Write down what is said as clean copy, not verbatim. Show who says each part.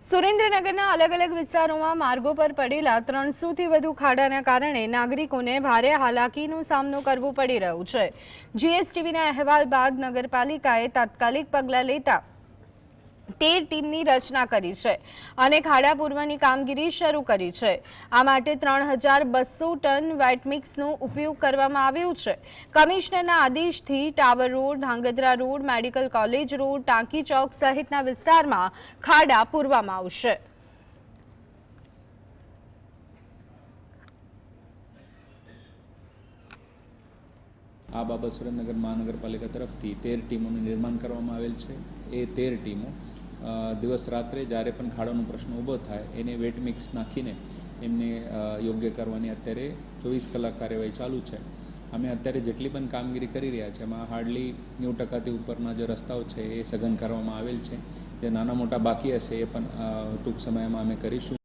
Speaker 1: સુરેન્દ્રનગરના અલગ અલગ વિસ્તારોમાં માર્ગો પર પડેલા 300થી વધુ ખાડાના કારણે નાગરિકોને ભારે હાલાકીનો સામનો કરવો પડી રહ્યો છે। જીએસટીવીના અહેવાલ બાદ નગરપાલિકાએ તાત્કાલિક પગલાં લેતા 13 ટીમની રચના કરી છે અને ખાડા પૂરવાની કામગીરી શરૂ કરી છે। આ માટે 3200 ટન વેટ મિક્સનો ઉપયોગ કરવામાં આવ્યો છે। કમિશનરના આદેશથી tower road, Dhrangadhra road, medical college road, ટાંકી ચોક સહિતના વિસ્તારમાં ખાડા પૂરવામાં આવશે।
Speaker 2: આ બાબત સુરેન્દ્રનગર મહાનગરપાલિકા તરફથી 13 ટીમોનું નિર્માણ કરવામાં આવેલ છે। એ 13 ટીમો દિવસ રાત્રે જ્યારે પણ ખાડાનો પ્રશ્ન ઊભો થાય એને વેટ મિક્સ નાખીને એમને યોગ્ય કરવાની અત્યારે 24 કલાક કાર્યવાહી ચાલુ છે। અમે અત્યારે જેટલી પણ કામગીરી કરી રહ્યા છે એમાં હાર્ડલી 90%થી ઉપરના જે રસ્તાઓ છે એ સઘન કરવામાં આવેલ છે। જે નાના મોટા બાકી હશે એ પણ ટૂંક સમયમાં અમે કરીશું।